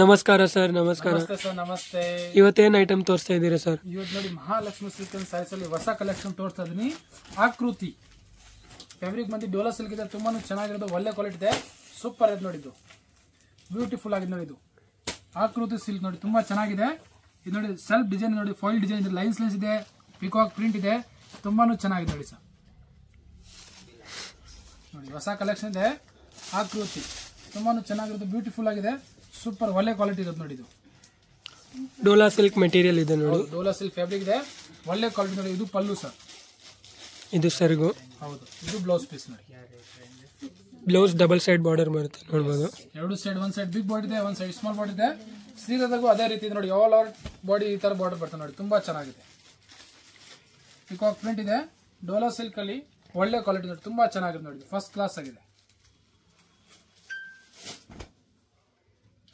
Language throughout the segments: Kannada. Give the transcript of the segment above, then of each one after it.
ನಮಸ್ಕಾರ ಸರ್. ನಮಸ್ಕಾರ ಸರ್. ನಮಸ್ತೆ. ಇವತ್ತೇನು ಐಟಮ್ ತೋರಿಸ್ತಾ ಇದ್ದೀರಾ ಸರ್? ಇವತ್ತು ನೋಡಿ ಮಹಾಲಕ್ಷ್ಮಿ ಸಿಲ್ಕ್ ಅಂಡ್ ಸ್ಯಾರೀಸ್ ಅಲ್ಲಿ ಹೊಸ ಕಲೆಕ್ಷನ್ ತೋರಿಸ್ತಾ ಇದೀನಿ. ಆಕೃತಿ ಫ್ಯಾಬ್ರಿಕ್ ಬಂದು ಡೋಲಾ ಸಿಲ್ಕ್ ಇದೆ, ತುಂಬಾನು ಚೆನ್ನಾಗಿರೋದು, ಒಳ್ಳೆ ಕ್ವಾಲಿಟಿ ಇದೆ, ಸೂಪರ್ ಇದೆ ನೋಡಿ. ಇದು ಬ್ಯೂಟಿಫುಲ್ ಆಗಿದೆ ನೋಡಿ. ಇದು ಆಕೃತಿ ಸಿಲ್ಕ್ ನೋಡಿ, ತುಂಬಾ ಚೆನ್ನಾಗಿದೆ. ಇದು ನೋಡಿ ಸೆಲ್ಫ್ ಡಿಸೈನ್ ನೋಡಿ, ಫಾಯಿಲ್ ಡಿಸೈನ್ ಇದೆ, ಲೈನ್ಸ್ ಇದೆ, ಪಿಕಾಕ್ ಪ್ರಿಂಟ್ ಇದೆ, ತುಂಬಾನು ಚೆನ್ನಾಗಿದೆ ನೋಡಿ ಸರ್. ನೋಡಿ ಹೊಸ ಕಲೆಕ್ಷನ್ ಇದೆ. ಆಕೃತಿ ತುಂಬಾನು ಚೆನ್ನಾಗಿರೋದು, ಬ್ಯೂಟಿಫುಲ್ ಆಗಿದೆ, ಸೂಪರ್ ಒಳ್ಳೆ ಕ್ವಾಲಿಟಿ ಇರೋದು ನೋಡಿ. ಇದು ಡೋಲಾ ಸಿಲ್ಕ್ ಮೆಟೀರಿಯಲ್ ಇದೆ ನೋಡಿ. ಡೋಲಾ ಸಿಲ್ಕ್ ಫ್ಯಾಬ್ರಿಕ್ ಇದೆ, ಒಳ್ಳೆ ಕ್ವಾಲಿಟಿ ನೋಡಿ. ಇದು ಪಲ್ಲು ಸರ್, ಇದು ಸೆರಗು. ಹೌದು. ಇದು ಬ್ಲೌಸ್ ಪೀಸ್ ನೋಡಿ. ಬ್ಲೌಸ್ ಡಬಲ್ ಸೈಡ್ ಬಾರ್ಡರ್ ಬರುತ್ತೆ ನೋಡಬಹುದು. ಎರಡು ಸೈಡ್, ಒಂದ್ ಸೈಡ್ ಬಿಗ್ ಬಾಡಿ ಇದೆ, ಒಂದ್ ಸೈಡ್ ಸ್ಮಾಲ್ ಬಾಡಿ ಇದೆ. ಸೀರೆದಾಗೂ ಅದೇ ರೀತಿ ಇದೆ ನೋಡಿ, ಆಲ್ ಓವರ್ ಬಾಡಿ ಈ ತರ ಬಾರ್ಡರ್ ಬರ್ತದೆ ನೋಡಿ, ತುಂಬಾ ಚೆನ್ನಾಗಿದೆ. ಪಿಕಾಕ್ ಪ್ರಿಂಟ್ ಇದೆ, ಡೋಲಾ ಸಿಲ್ಕ್ ಅಲ್ಲಿ ಒಳ್ಳೆ ಕ್ವಾಲಿಟಿ ನೋಡಿ, ತುಂಬಾ ಚೆನ್ನಾಗಿದೆ ನೋಡಿ, ಫಸ್ಟ್ ಕ್ಲಾಸ್ ಆಗಿದೆ.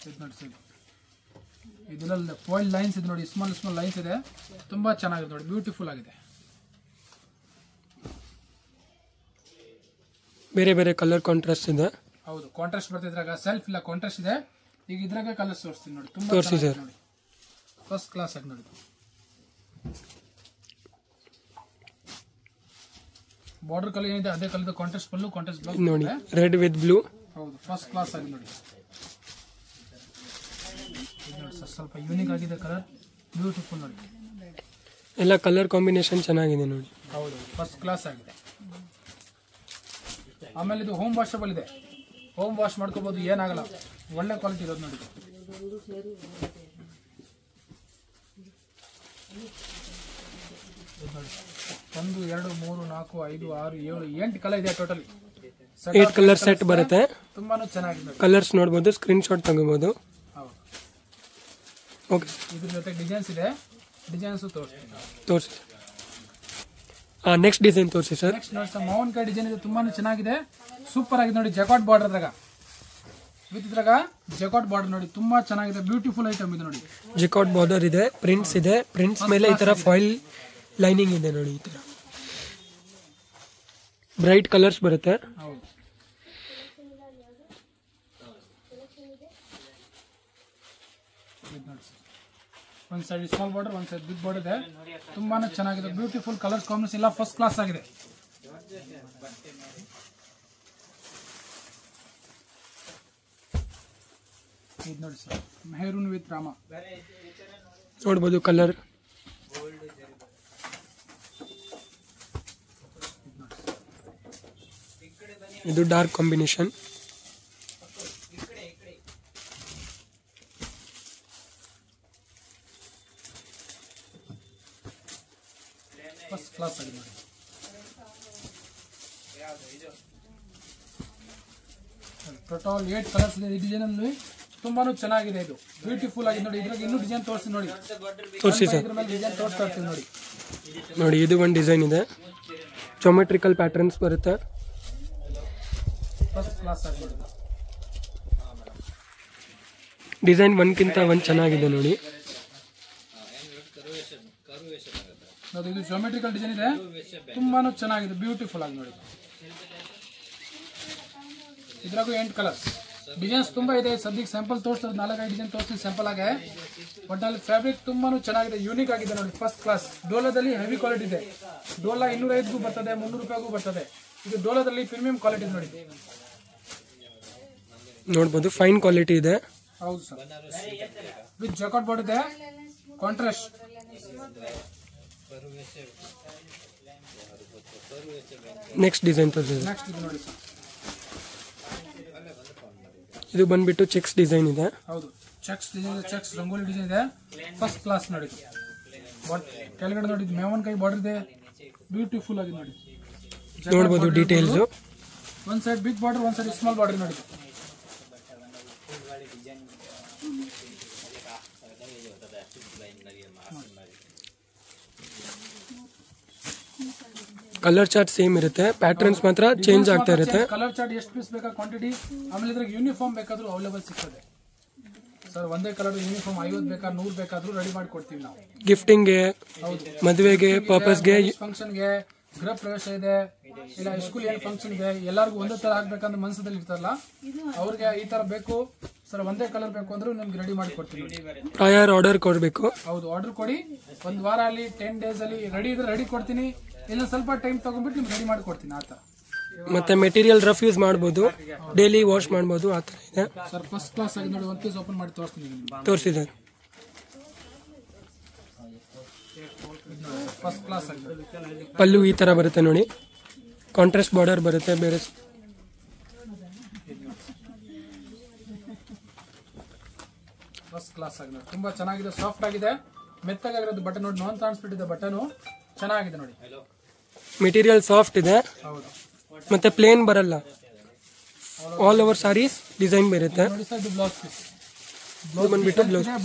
ಇದು ನೋಡಿ ಸರ್, ಇದರಲ್ಲಿ ಫಾಯಿಲ್ ಲೈನ್ಸ್ ಇದೆ ನೋಡಿ, ಸ್ಮಾಲ್ ಸ್ಮಾಲ್ ಲೈನ್ಸ್ ಇದೆ, ತುಂಬಾ ಚೆನ್ನಾಗಿದೆ ನೋಡಿ, ಬ್ಯೂಟಿಫುಲ್ ಆಗಿದೆ. ಬೇರೆ ಬೇರೆ ಕಲರ್ ಕಾಂಟ್ರಾಸ್ಟ್ ಇದೆ. ಹೌದು, ಕಾಂಟ್ರಾಸ್ಟ್ ಬರ್ತದೆ ಇದ್ರಾಗ, ಸೆಲ್ಫ್ ಇಲ್ಲ ಕಾಂಟ್ರಾಸ್ಟ್ ಇದೆ. ಈಗ ಇದ್ರಾಗ ಕಲರ್ಸ್ ತೋರಿಸ್ತೀನಿ ನೋಡಿ, ತುಂಬಾ ತೋರಿಸಿ ಸರ್. ನೋಡಿ, ಫಸ್ಟ್ ಕ್ಲಾಸ್ ಆಗಿ ನೋಡಿ. ಬಾರ್ಡರ್ ಕಲರ್ ಏನಿದೆ ಅದೇ ಕಲರ್, ಕಾಂಟ್ರಾಸ್ಟ್ ಪಲ್ಲು, ಕಾಂಟ್ರಾಸ್ಟ್ ಬ್ಲೌಸ್ ನೋಡಿ, ರೆಡ್ ವಿತ್ ಬ್ಲೂ. ಹೌದು, ಫಸ್ಟ್ ಕ್ಲಾಸ್ ಆಗಿ ನೋಡಿ. ಸ್ವಲ್ಪ ಯೂನಿಕ್ ಆಗಿದೆ ಕಲರ್, ಬ್ಯೂಟಿಫುಲ್ ನೋಡಿ. ಎಲ್ಲ ಕಲರ್ ಕಾಂಬಿನೇಷನ್ ಚೆನ್ನಾಗಿದೆ ನೋಡಿ. ಹೌದು, ಫಸ್ಟ್ ಕ್ಲಾಸ್ ಆಗಿದೆ. ಆಮೇಲೆ ಇದು ಹೋಮ್ ವಾಷಬಲ್ ಇದೆ, ಹೋಮ್ ವಾಶ್ ಮಾಡ್ಕೋಬಹುದು, ಏನಾಗಲ್ಲ, ಒಳ್ಳೆ ಕ್ವಾಲಿಟಿ ಇರೋದು ನೋಡಿ. ಒಂದು 2 3 4 5 6 7 8 ಕಲರ್ ಇದೆ ಟೋಟಲಿ. 8 ಕಲರ್ ಸೆಟ್ ಬರುತ್ತೆ, ತುಂಬಾನು ಚೆನ್ನಾಗಿದೆ. ಕಲರ್ಸ್ ನೋಡಬಹುದು, ಸ್ಕ್ರೀನ್ ಶಾಟ್ ತಗೋಬಹುದು. ಹೌದು, ಓಕೆ. ಇದ್ರ ಜೊತೆ ಡಿಸೈನ್ಸ್ ಇದೆ, ಡಿಸೈನ್ಸ್ ತೋರಿಸಿ. ನೆಕ್ಸ್ಟ್ ಡಿಸೈನ್ ತೋರಿಸಿ ಸರ್. ನೆಕ್ಸ್ಟ್ ನೋಡಿ ಸರ್, ಮಾವಿನಕಾಯಿ ಡಿಸೈನ್ ಇದೆ, ತುಂಬಾನು ಚೆನ್ನಾಗಿದೆ, ಸೂಪರ್ ಆಗಿದೆ ನೋಡಿ. ಜಕಾಟ್ ಬಾರ್ಡರ್ ಇದ್ರಾಗ ವಿತ್ ಇದ್ರಾಗ ಜಕಾಟ್ ಬಾರ್ಡರ್ ನೋಡಿ, ತುಂಬಾ ಚೆನ್ನಾಗಿದೆ, ಬ್ಯೂಟಿಫುಲ್ ಐಟಮ್ ಇದೆ ನೋಡಿ. ಜಕಾಟ್ ಬಾರ್ಡರ್ ಇದೆ, ಪ್ರಿಂಟ್ಸ್ ಇದೆ, ಪ್ರಿಂಟ್ಸ್ ಮೇಲೆ ಈ ತರ ಫಾಯಿಲ್ ಲೈನಿಂಗ್ ಇದೆ ನೋಡಿ. ಈ ತರ ಬ್ರೈಟ್ ಕಲರ್ಸ್ ಬರುತ್ತೆ. ಹೌದು, ಒಂದ್ ಸೈಡ್ ಸ್ಮಾಲ್ ಬಾರ್ಡರ್, ಒಂದ್ ಸೈಡ್ ಬಿಗ್ ಬಾರ್ಡರ್ ಇದೆ, ತುಂಬಾನೇ ಚೆನ್ನಾಗಿದೆ, ಬ್ಯೂಟಿಫುಲ್ ಕಲರ್ಸ್ ಕಾಂಬಿನೇಷನ್ ಎಲ್ಲ ಫಸ್ಟ್ ಕ್ಲಾಸ್ ಆಗಿದೆ. ಇದು ನೋಡಿ ಸರ್, ಮೆಹರೂನ್ ವಿತ್ ರಾಮ ನೋಡಬಹುದು ಕಲರ್. ಇದು ಡಾರ್ಕ್ ಕಾಂಬಿನೇಷನ್. ಫಸ್ಟ್ ಕ್ಲಾಸ್ ಆಗಿದೆ ನೋಡಿ. ಟೋಟಲ್ 8 ಕಲರ್ಸ್ ಇದೆ ಈ ಡಿಸೈನ್ ಅಲ್ಲಿ, ತುಂಬಾನು ಚೆನ್ನಾಗಿದೆ, ಇದು ಬ್ಯೂಟಿಫುಲ್ ಆಗಿದೆ ನೋಡಿ. ಇದ್ರಾಗ ಇನ್ನೂ ಡಿಸೈನ್ ತೋರಿಸ್ತೀನಿ ನೋಡಿ, ತೋರಿಸಿ ಸರ್. ಇದ್ರ ಮೇಲೆ ಡಿಸೈನ್ ತೋರಿಸ್ತಾ ಇರ್ತೀನಿ ನೋಡಿ. ನೋಡಿ, ಇದು ಒಂದು ಡಿಸೈನ್ ಇದೆ, ಜೋಮೆಟ್ರಿಕಲ್ ಪ್ಯಾಟರ್ನ್ಸ್ ಬರುತ್ತೆ. ಫಸ್ಟ್ ಕ್ಲಾಸ್ ಆಗಿ ನೋಡಿ. ಡಿಸೈನ್ ಒಂದ್ಕಿಂತ ಒಂದು ಚೆನ್ನಾಗಿದೆ ನೋಡಿ. ಇದು ಜೋಮೆಟ್ರಿಕಲ್ ಡಿಸೈನ್ ಇದೆ, ತುಂಬಾನು ಚೆನ್ನಾಗಿದೆ, ಬ್ಯೂಟಿಫುಲ್ ಆಗಿ ನೋಡಿ. ಇದ್ರಾಗೂ 8 ಕಲರ್ಸ್ ಡಿಸೈನ್ಸ್ ತುಂಬಾ ಇದೆ. ಸದ್ಯಕ್ಕೆ ಸ್ಯಾಂಪಲ್ ತೋರಿಸ್ತಾರೆ, 4-5 ಡಿಸೈನ್ ತೋರಿಸ್ತೀನಿ ಸ್ಯಾಂಪಲ್ ಆಗಿ. ಒಟ್ಟಲ್ಲಿ ಫ್ಯಾಬ್ರಿಕ್ ತುಂಬಾನು ಚೆನ್ನಾಗಿದೆ, ಯೂನಿಕ್ ಆಗಿದೆ ನೋಡಿ, ಫಸ್ಟ್ ಕ್ಲಾಸ್. ಡೋಲಾದಲ್ಲಿ ಹೆವಿ ಕ್ವಾಲಿಟಿ ಇದೆ, ಡೋಲಾ 250ಗೂ ಬರ್ತದೆ, 300 ರೂಪಾಯಿಗೂ ಬರ್ತದೆ. ಇದು ಡೋಲಾದಲ್ಲಿ ಪ್ರೀಮಿಯಂ ಕ್ವಾಲಿಟಿ ನೋಡಿ. ನೋಡಬಹುದು, ಫೈನ್ ಕ್ವಾಲಿಟಿ ಇದೆ. ಹೌದು ಸರ್, ವಿತ್ ಜಾಕೆಟ್ ಬೋರ್ಡ್ ಇದೆ, ಕಾಂಟ್ರಾಸ್ಟ್. ನೆಕ್ಸ್ಟ್ ಡಿಸೈನ್ ತೋರಿಸಿ. ನೆಕ್ಸ್ಟ್ ಇದು ನೋಡಿ ಸರ್, ಇದು ಬಂದ್ಬಿಟ್ಟು ಚೆಕ್ಸ್ ಡಿಸೈನ್ ಇದೆ. ಹೌದು, ಚೆಕ್ಸ್ ಡಿಸೈನ್ ಇದೆ, ಚೆಕ್ಸ್ ರಂಗೋಲಿ ಡಿಸೈನ್ ಇದೆ, ಫಸ್ಟ್ ಕ್ಲಾಸ್ ನೋಡಿ. ಕೆಳಗಡೆ ನೋಡಿ ಮೇವನ್ಕಾಯಿ ಬಾರ್ಡರ್ ಇದೆ, ಬ್ಯೂಟಿಫುಲ್ ಆಗಿದೆ ನೋಡಿ. ನೋಡಬಹುದು ಡೀಟೇಲ್ಸ್. ಒಂದ್ ಸೈಡ್ ಬಿಗ್ ಬಾರ್ಡರ್, ಒಂದ್ ಸೈಡ್ ಸ್ಮಾಲ್ ಬಾರ್ಡರ್ ನೋಡಿ. ಕಲರ್ ಚಾರ್ಟ್ ಸೇಮ್ ಇರುತ್ತೆ, ಪ್ಯಾಟರ್ನ್ಸ್ ಮಾತ್ರ ಚೇಂಜ್ ಆಗ್ತಾ ಇರುತ್ತೆ. ಕಲರ್ ಚಾರ್ಟ್ ಎಷ್ಟು ಪೀಸ್ ಬೇಕಾ ಕ್ವಾಂಟಿಟಿ, ಆಮೇಲೆ ಇದ್ರಾಗ ಯೂನಿಫಾರ್ಮ್ ಬೇಕಾದ್ರೂ ಅವೈಲೇಬಲ್ ಸಿಗ್ತದೆ ಸರ್. ಒಂದೇ ಕಲರ್ ಯೂನಿಫಾರ್ಮ್ 50 ಬೇಕಾ 100 ಬೇಕಾದ್ರೂ ರೆಡಿ ಮಾಡಿ ಕೊಡ್ತೀವಿ ನಾವು. ಗಿಫ್ಟಿಂಗ್ಗೆ, ಮದುವೆಗೆ, ಪರ್ಪಸ್ಗೆ, ಫಂಕ್ಷನ್ಗೆ, ಗೃಹ ಪ್ರವೇಶ ಇದೆ, ಇಲ್ಲ ಸ್ಕೂಲ್ ಏನ್ ಫಂಕ್ಷನ್ ಇದೆ, ಎಲ್ಲರಿಗೂ ಒಂದೇ ತರ ಆಗ್ಬೇಕಂತ ಮನಸ್ಸಲ್ಲಿ ಇರ್ತಾರಲ್ಲ, ಅವ್ರಿಗೆ ಈ ತರ ಬೇಕು ಸರ್ ಒಂದೇ ಕಲರ್ ಬೇಕು ಅಂದ್ರೆ ನಿಮ್ಗೆ ರೆಡಿ ಮಾಡಿ ಕೊಡ್ತೀನಿ. ಪ್ರಯರ್ ಆರ್ಡರ್ ಕೊಡಬೇಕು. ಹೌದು, ಆರ್ಡರ್ ಕೊಡಿ. ಒಂದು ವಾರ ಅಲ್ಲಿ 10 days ಅಲ್ಲಿ ರೆಡಿ ಇದ್ರೆ ರೆಡಿ ಕೊಡ್ತೀನಿ, ಇಲ್ಲ ಸ್ವಲ್ಪ ಟೈಮ್ ತಗೊಂಡ್ಬಿಟ್ಟು ನಿಮ್ಗೆ ರೆಡಿ ಮಾಡಿ ಕೊಡ್ತೀನಿ. ಆ ಥರ. ಮತ್ತೆ ಮೆಟೀರಿಯಲ್ ರಫ್ ಯೂಸ್ ಮಾಡಬಹುದು, ಡೈಲಿ ವಾಶ್ ಮಾಡಬಹುದು, ಆ ಥರ ಇದೆ ಸರ್. ಫಸ್ಟ್ ಕ್ಲಾಸ್ ಆಗಿ ನೋಡಿ, ಒಂದು ಪೀಸ್ ಓಪನ್ ಮಾಡಿ ತೋರಿಸ್ತೀನಿ. ತೋರಿಸಿದ್ದಾರೆ. ಫಸ್ಟ್ ಕ್ಲಾಸ್ ಆಗಿ ಪಲ್ಲು ಈ ತರ ಬರುತ್ತೆ ನೋಡಿ, ಕಾಂಟ್ರಾಸ್ಟ್ ಬಾರ್ಡರ್ ಬರುತ್ತೆ. ಬೇರೆ ಫಸ್ಟ್ ಕ್ಲಾಸ್ ಆಗಿ ನೋಡಿ, ತುಂಬಾ ಚೆನ್ನಾಗಿದೆ, ಸಾಫ್ಟ್ ಆಗಿದೆ, ಮೆತ್ತಗಾಗಿರೋದು ಬಟನ್ ನೋಡಿ, ನಾನ್ ಟ್ರಾನ್ಸ್ಪರೆಂಟ್ ಇದೆ ಬಟನ್, ಚೆನ್ನಾಗಿದೆ ನೋಡಿ. ಮೆಟೀರಿಯಲ್ ಸಾಫ್ಟ್ ಇದೆ. ಹೌದು, ಮತ್ತೆ ಪ್ಲೇನ್ ಬರಲ್ಲ, ಆಲ್ ಓವರ್ ಸಾರೀಸ್ ಡಿಸೈನ್ ಬರುತ್ತೆ. ನೋಡಿ ಸರ್, ಇದು ಬ್ಲೌಸ್ ಪೀಸ್.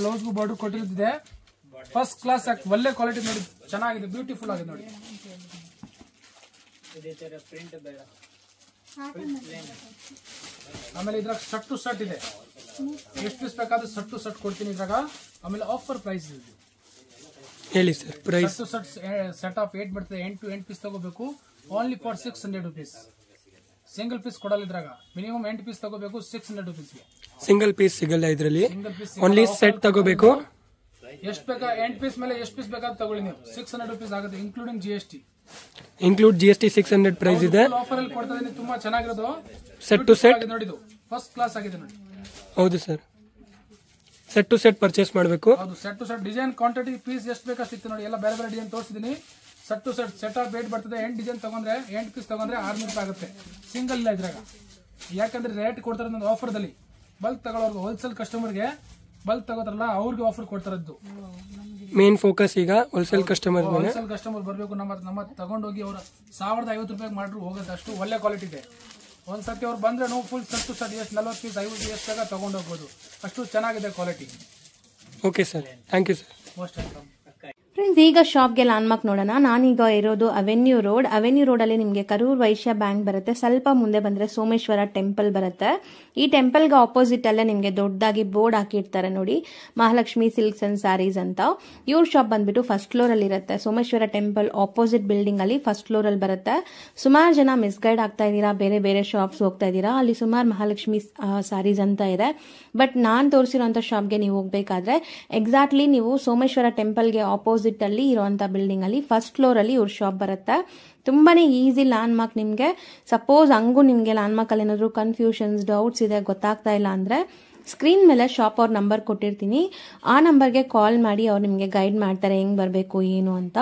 ಬ್ಲೌಸ್ಗೂ ಬಾರ್ಡರ್ ಕೊಟ್ಟಿರೋದಿದೆ. ಫಸ್ಟ್ ಕ್ಲಾಸ್ ಆಗಿ ಒಳ್ಳೆ ಕ್ವಾಲಿಟಿ ನೋಡಿ, ಚೆನ್ನಾಗಿದೆ, ಬ್ಯೂಟಿಫುಲ್ ಆಗಿದೆ ನೋಡಿ. ಆಮೇಲೆ ಇದ್ರಾಗ ಶರ್ಟ್ ಟು ಶರ್ಟ್ ಇದೆ, ಎಷ್ಟು ಪೀಸ್ ಬೇಕಾದ್ರೆ ಶರ್ಟ್ ಟು ಶರ್ಟ್ ಕೊಡ್ತೀನಿ ಇದ್ರಾಗ. ಆಮೇಲೆ ಆಫರ್ ಪ್ರೈಸ್ ಇದೆ. ಹೇಳಿ sir price. Shirt to shirt set of 8 ಬರ್ತದೆ, 8 to 8 ಪೀಸ್ ತಗೋಬೇಕು. Only for 600 rupees. Single piece ಕೊಡಲ್ಲ ಇದ್ರಾಗ, ಮಿನಿಮಮ್ 8 ಪೀಸ್ ತಗೋಬೇಕು 600 rupeesಗೆ. ಸಿಂಗಲ್ ಪೀಸ್ ಸಿಗಲ್ಲ ಇದರಲ್ಲಿ, ಸಿಂಗಲ್ ಪೀಸ್ ಓನ್ಲಿ ಸೆಟ್ ತಗೋಬೇಕು. ಎಷ್ಟು ಬೇಕಾ 8 ಪೀಸ್ ಮೇಲೆ ಎಷ್ಟು ಪೀಸ್ ಬೇಕಾದ್ರೆ ತಗೊಳ್ಳಿ ನೀವು. 600 rupees ಆಗುತ್ತೆ, including GST. Include GST 600 price ಇದೆ. ಆಫರ್ ಅಲ್ಲಿ ಕೊಡ್ತಾ ಇದೀನಿ, ತುಂಬಾ ಚೆನ್ನಾಗಿರೋದು. ಸೆಟ್ ಟು ಸೆಟ್ ನೋಡಿ, ಇದು ಫಸ್ಟ್ ಕ್ಲಾಸ್ ಆಗಿದೆ ನೋಡಿ. ಹೌದು sir, set to set purchase ಮಾಡಬೇಕು. ಹೌದು, set to set design quantity piece ಎಷ್ಟು ಬೇಕಾ ಸಿಗ್ತದೆ ನೋಡಿ. ಎಲ್ಲ ಬೇರೆ ಬೇರೆ ಡಿಸೈನ್ ತೋರಿಸಿದೀನಿ. Set to set set of 8 ಬರ್ತದೆ. 8 ಡಿಸೈನ್ ತಗೊಂಡ್ರೆ 8 ಪೀಸ್ ತಗೊಂಡ್ರೆ 600 ರೂಪಾಯಿ ಆಗುತ್ತೆ. ಸಿಂಗಲ್ ಇಲ್ಲ ಇದ್ರಾಗ, ಯಾಕಂದ್ರೆ ರೇಟ್ ಕೊಡ್ತಾರೆ ಒಂದು ಆಫರ್ದಲ್ಲಿ. ಬಲ್ಕ್ ತಗೊಳ್ಳೋರ್ಗೆ, ಹೋಲ್ಸೇಲ್ ಕಸ್ಟಮರ್ಗೆ ಬಲ್ಕ್ ತಗೋತಾರಲ್ಲ ಅವ್ರಿಗೆ ಆಫರ್ ಕೊಡ್ತಾರದ್ದು. ಮೇನ್ ಫೋಕಸ್ ಈಗ ಹೋಲ್ಸೇಲ್ ಕಸ್ಟಮರ್ ಮೇಲೆ. ಹೋಲ್ಸೇಲ್ ಕಸ್ಟಮರ್ ಬರಬೇಕು, ನಮ್ಮ ತಗೊಂಡೋಗಿ ಅವ್ರು 1050 ರೂಪಾಯಿಗೆ ಮಾಡ್ರು ಹೋಗೋದು, ಅಷ್ಟು ಒಳ್ಳೆ ಕ್ವಾಲಿಟಿ ಇದೆ. ಒಂದ್ಸತಿ ಅವ್ರು ಬಂದ್ರೆ ನಾವು ಫುಲ್ ಸೆಟ್ ಟು ಸೆಟ್ ಎಷ್ಟು 40 ಪೀಸ್ 50 ಪೀಸ್ ಎಷ್ಟು ಬೇಕಾ ತಗೊಂಡು ಹೋಗ್ಬೋದು, ಅಷ್ಟು ಚೆನ್ನಾಗಿದೆ quality. Okay sir, thank you sir. Most welcome. Friends, ಈಗ ಶಾಪ್ಗೆ ಲ್ಯಾಂಡ್ಮಾರ್ಕ್ ನೋಡೋಣ. ನಾನೀಗ ಇರೋದು ಅವೆನ್ಯೂ ರೋಡಲ್ಲಿ ನಿಮಗೆ ಕರೂರ್ ವೈಶ್ಯ ಬ್ಯಾಂಕ್ ಬರುತ್ತೆ. ಸ್ವಲ್ಪ ಮುಂದೆ ಬಂದರೆ ಸೋಮೇಶ್ವರ ಟೆಂಪಲ್ ಬರುತ್ತೆ. ಈ ಟೆಂಪಲ್ಗೆ ಆಪೋಸಿಟ್ ಅಲ್ಲೇ ನಿಮಗೆ ದೊಡ್ಡದಾಗಿ ಬೋರ್ಡ್ ಹಾಕಿರ್ತಾರೆ ನೋಡಿ, ಮಹಾಲಕ್ಷ್ಮಿ ಸಿಲ್ಕ್ಸ್ ಅಂಡ್ ಸ್ಯಾರೀಸ್ ಅಂತ. ಇವ್ರ ಶಾಪ್ ಬಂದ್ಬಿಟ್ಟು ಫಸ್ಟ್ ಫ್ಲೋರಲ್ಲಿ ಇರುತ್ತೆ. ಸೋಮೇಶ್ವರ ಟೆಂಪಲ್ ಆಪೋಸಿಟ್ ಬಿಲ್ಡಿಂಗ್ ಅಲ್ಲಿ ಫಸ್ಟ್ ಫ್ಲೋರಲ್ಲಿ ಬರುತ್ತೆ. ಸುಮಾರು ಜನ ಮಿಸ್ಗೈಡ್ ಆಗ್ತಾ ಇದ್ದೀರಾ, ಬೇರೆ ಬೇರೆ ಶಾಪ್ಸ್ ಹೋಗ್ತಾ ಇದ್ದೀರಾ. ಅಲ್ಲಿ ಸುಮಾರು ಮಹಾಲಕ್ಷ್ಮಿ ಸ್ಯಾರೀಸ್ ಅಂತ ಇದೆ. ಬಟ್ ನಾನು ತೋರಿಸಿರೋಂಥ ಶಾಪ್ಗೆ ನೀವು ಹೋಗ್ಬೇಕಾದ್ರೆ ಎಕ್ಸಾಕ್ಟ್ಲಿ ನೀವು ಸೋಮೇಶ್ವರ ಟೆಂಪಲ್ಗೆ ಆಪೋಸಿಟ್ ಅಲ್ಲಿ ಇರುವಂತ ಬಿಲ್ಡಿಂಗ್ ಅಲ್ಲಿ ಫಸ್ಟ್ ಫ್ಲೋರ್ ಅಲ್ಲಿ ಇವ್ರ ಶಾಪ್ ಬರುತ್ತೆ. ತುಂಬಾನೇ ಈಸಿ ಲ್ಯಾಂಡ್ಮಾರ್ಕ್. ನಿಮಗೆ ಸಪೋಸ್ ಹಂಗೂ ನಿಮಗೆ ಲ್ಯಾಂಡ್ಮಾರ್ಕ್ ಅಲ್ಲಿ ಏನಾದ್ರು ಕನ್ಫ್ಯೂಷನ್ಸ್, ಡೌಟ್ಸ್ ಇದೆ, ಗೊತ್ತಾಗ್ತಾ ಇಲ್ಲ ಅಂದ್ರೆ ಸ್ಕ್ರೀನ್ ಮೇಲೆ ಶಾಪ್ ಅವ್ರ ನಂಬರ್ ಕೊಟ್ಟಿರ್ತೀನಿ, ಆ ನಂಬರ್ಗೆ ಕಾಲ್ ಮಾಡಿ ಅವ್ರು ನಿಮಗೆ ಗೈಡ್ ಮಾಡ್ತಾರೆ ಹೆಂಗ್ ಬರಬೇಕು ಏನು ಅಂತ.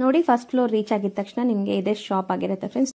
ನೋಡಿ, ಫಸ್ಟ್ ಫ್ಲೋರ್ ರೀಚ್ ಆಗಿದ ತಕ್ಷಣ ನಿಮಗೆ ಇದೇ ಶಾಪ್ ಆಗಿರುತ್ತೆ ಫ್ರೆಂಡ್ಸ್.